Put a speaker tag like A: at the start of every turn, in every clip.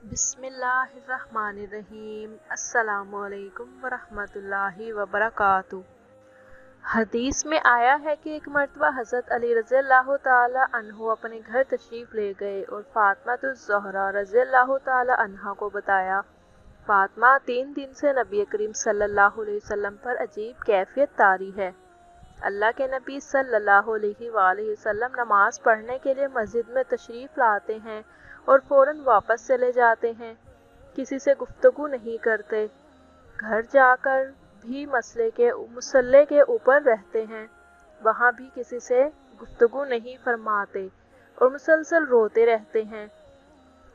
A: बिस्मिल्लाहिर्रहमानिर्रहीम। अस्सलामु अलैकुम वरहमतुल्लाहि वबरकातुहू। हदीस में आया है कि एक मर्तबा हज़रत अली रज़ियल्लाहु ताला अन्हु अपने घर तशरीफ़ ले गए और फ़ातिमातुज़ ज़हरा रज़ियल्लाहु ताला अन्हा को बताया, फ़ातिमा 3 दिन से नबी करीम सल्लल्लाहु अलैहि वसल्लम पर अजीब कैफियत तारी है। अल्लाह के नबी सल्लल्लाहु अलैहि वसल्लम नमाज पढ़ने के लिए मस्जिद में तशरीफ़ लाते हैं और फ़ौरन वापस चले जाते हैं, किसी से गुफ्तगू नहीं करते, घर जाकर भी मुसल्ले के ऊपर रहते हैं, वहाँ भी किसी से गुफ्तगू नहीं फरमाते और मुसलसल रोते रहते हैं।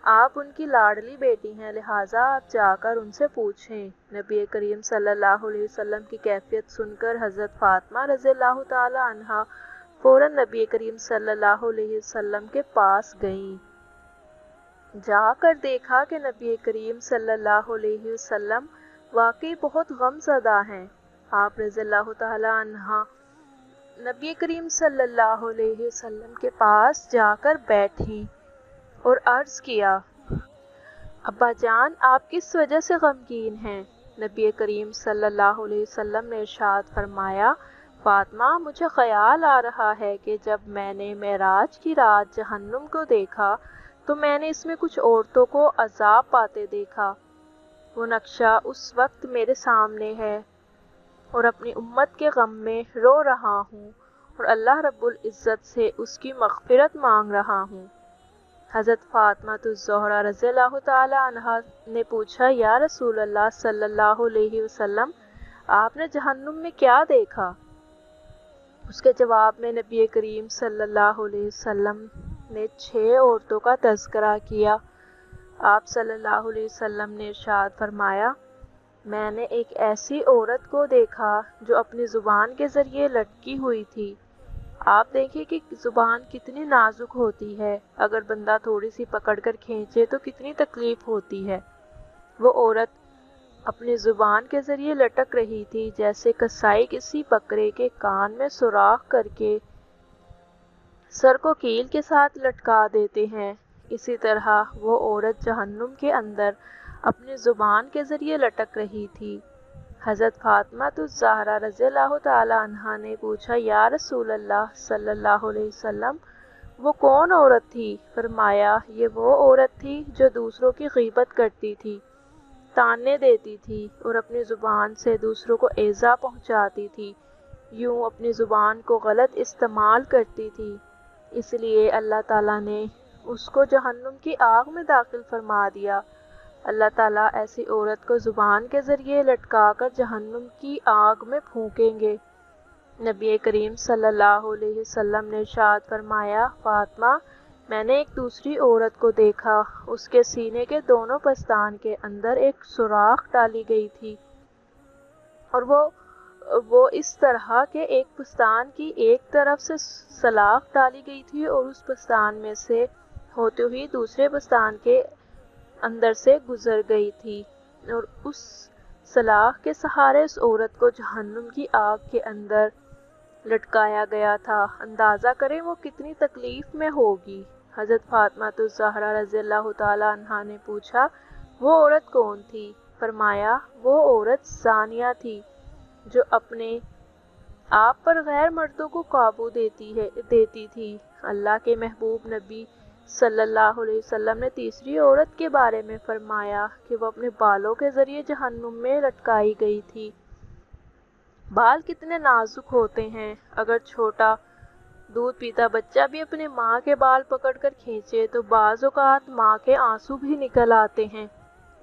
A: आप उनकी लाडली बेटी हैं, लिहाजा आप जाकर उनसे पूछें। नबी करीम सल्लल्लाहु अलैहि वसल्लम की कैफियत सुनकर हज़रत फ़ातिमा रज़ियल्लाहु ताला अन्हा फ़ौरन नबी करीम सल्लल्लाहु अलैहि वसल्लम के पास गईं। जाकर देखा कि नबी करीम सल्लल्लाहु अलैहि वसल्लम वाकई बहुत गमज़दा हैं। आप रज़ियल्लाहु ताला अन्हा नबी करीम सल्लल्लाहु अलैहि वसल्लम के पास जाकर बैठी और अर्ज़ किया, अब्बा जान, आप किस वजह से गमगीन हैं? नबी करीम सल्लल्लाहु अलैहि वसल्लम ने इरशाद फरमाया, फ़ातिमा, मुझे ख़याल आ रहा है कि जब मैंने मेराज की रात जहन्नुम को देखा तो मैंने इसमें कुछ औरतों को अज़ाब पाते देखा। वो नक्शा उस वक्त मेरे सामने है और अपनी उम्मत के गम में रो रहा हूँ और अल्लाह रब्बुल इज़्ज़त से उसकी मग़फ़िरत मांग रहा हूँ। हज़रत फ़ातिमातुज़ ज़हरा रज़ियल्लाहु ताला अन्हा ने पूछा, या रसूल अल्लाह सल्लल्लाहु अलैहि वसल्लम, आपने जहन्नुम में क्या देखा? उसके जवाब में नबी करीम सल्लल्लाहु अलैहि वसल्लम ने 6 औरतों का तज़किरा किया। आप सल्लल्लाहु अलैहि वसल्लम ने इरशाद फरमाया, मैंने एक ऐसी औरत को देखा जो अपनी ज़ुबान के ज़रिए लटकी हुई थी। आप देखिए कि ज़ुबान कितनी नाजुक होती है, अगर बंदा थोड़ी सी पकड़ कर खींचे तो कितनी तकलीफ़ होती है। वो औरत अपनी ज़ुबान के ज़रिए लटक रही थी, जैसे कसाई किसी बकरे के कान में सुराख करके सर को कील के साथ लटका देते हैं। इसी तरह वो औरत जहन्नुम के अंदर अपनी ज़ुबान के ज़रिए लटक रही थी। हज़रत फ़ातिमातुज़ ज़हरा रज़ियल्लाहु ताला अन्हा ने पूछा, या रसूल अल्लाह सल्लल्लाहु अलैहि वसल्लम, वो कौन औरत थी? फरमाया, ये वो औरत थी जो दूसरों की ग़ीबत करती थी, ताने देती थी और अपनी ज़ुबान से दूसरों को ईज़ा पहुंचाती थी, यूं अपनी ज़ुबान को गलत इस्तेमाल करती थी। इसलिए अल्लाह ताला ने उसको जहन्नुम की आग में दाखिल फरमा दिया। अल्लाह ताला ऐसी औरत को ज़ुबान के ज़रिए लटका कर जहन्नुम की आग में फूंकेंगे। नबी करीम सल्लल्लाहु अलैहि वसल्लम ने इरशाद फरमाया, फ़ातिमा, मैंने एक दूसरी औरत को देखा, उसके सीने के दोनों पस्तान के अंदर एक सुराख डाली गई थी और वो इस तरह के एक पस्तान की एक तरफ से सलाख डाली गई थी और उस पस्तान में से होते हुए दूसरे पस्तान के अंदर से गुजर गई थी और उस सलाख के सहारे उस औरत को जहन्नुम की आग के अंदर लटकाया गया था। अंदाज़ा करें वो कितनी तकलीफ़ में होगी। हज़रत फ़ातिमातुज़ ज़हरा रज़ियल्लाहु ताला अन्हा ने पूछा, वो औरत कौन थी? फरमाया, वो औरत ज़ानिया थी जो अपने आप पर गैर मर्दों को काबू देती थी। अल्लाह के महबूब नबी सल्लल्लाहु अलैहि वसल्लम ने तीसरी औरत के बारे में फरमाया कि वो अपने बालों के ज़रिए जहन्नुम में लटकाई गई थी। बाल कितने नाजुक होते हैं, अगर छोटा दूध पीता बच्चा भी अपनी माँ के बाल पकड़कर खींचे तो बाज़ औक़ात माँ के आंसू भी निकल आते हैं,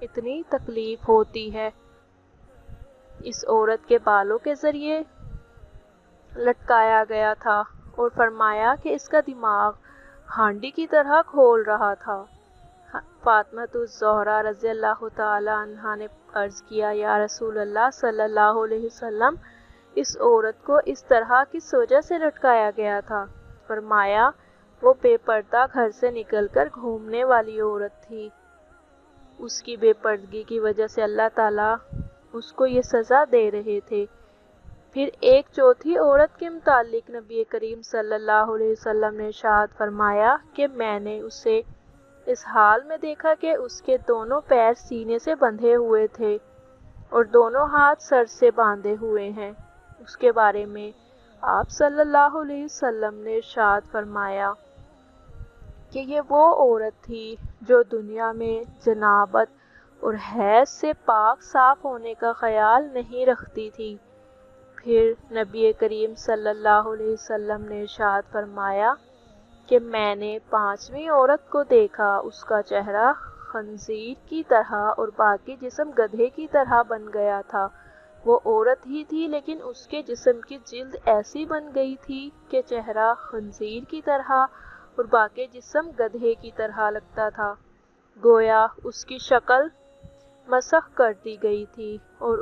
A: इतनी तकलीफ़ होती है। इस औरत के बालों के ज़रिए लटकाया गया था और फरमाया कि इसका दिमाग हांडी की तरह खोल रहा था। फ़ातिमातुज़ ज़हरा रज़ियल्लाहु ताला अन्हा ने अर्ज़ किया, या रसूल अल्लाह सल्लल्लाहु अलैहि वसल्लम, इस औरत को इस तरह किस वजह से लटकाया गया था? फरमाया, वो बेपर्दा घर से निकलकर घूमने वाली औरत थी। उसकी बेपर्दगी की वजह से अल्लाह ताला उसको ये सज़ा दे रहे थे। फिर एक चौथी औरत के मुतालिक नबी करीम सल्लल्लाहु अलैहि वसल्लम ने इरशाद फरमाया कि मैंने उसे اس حال میں دیکھا کہ اس کے دونوں پیر سینے سے بندھے ہوئے تھے اور دونوں ہاتھ سر سے باندھے ہوئے ہیں۔ اس کے بارے میں آپ صلی اللہ علیہ وسلم نے ارشاد فرمایا کہ یہ وہ عورت تھی جو دنیا میں جنابت اور حیض سے پاک صاف ہونے کا خیال نہیں رکھتی تھی۔ پھر نبی کریم صلی اللہ علیہ وسلم نے ارشاد فرمایا کہ میں نے 5ویں عورت کو دیکھا، اس کا چہرہ خنزیر کی طرح اور باقی جسم گدھے کی طرح بن گیا تھا۔ وہ عورت ہی تھی لیکن اس کے جسم کی جلد ایسی بن گئی تھی کہ چہرہ خنزیر کی طرح اور باقی جسم گدھے کی طرح لگتا تھا، گویا اس کی شکل مسخ کر دی گئی تھی اور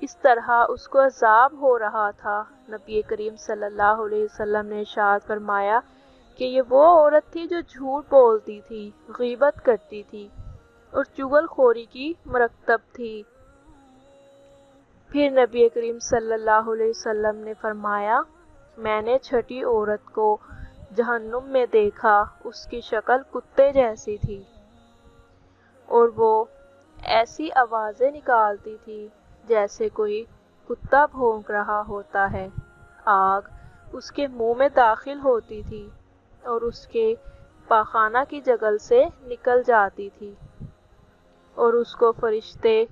A: اس طرح اس کو عذاب ہو رہا تھا۔ نبی کریم صلی اللہ علیہ وسلم نے ارشاد فرمایا کہ یہ وہ عورت تھی جو جھوٹ بولتی تھی، غیبت کرتی تھی اور چغل خوری کی مرتکب تھی۔ پھر نبی کریم صلی اللہ علیہ وسلم نے فرمایا میں نے 6ٹھی عورت کو جہنم میں دیکھا، اس کی شکل کتے جیسی تھی اور وہ ایسی آوازیں نکالتی تھی جیسے کوئی کتا بھونک رہا ہوتا ہے۔ آگ اس کے منہ میں داخل ہوتی تھی اور اس کے پاخانہ کی جگل سے نکل جاتی تھی اور اس کو فرشتے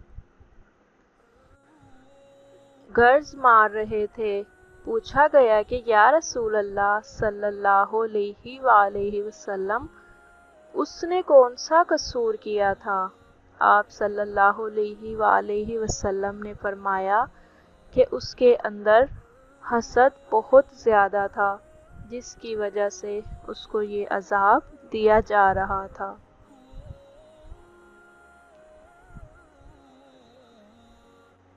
A: گرز مار رہے تھے۔ پوچھا گیا کہ یا رسول اللہ صلی اللہ علیہ وآلہ وسلم اس نے کون سا قصور کیا تھا؟ آپ صلی اللہ علیہ وآلہ وسلم نے فرمایا کہ اس کے اندر حسد بہت زیادہ تھا، جس کی وجہ سے اس کو یہ عذاب دیا جا رہا تھا۔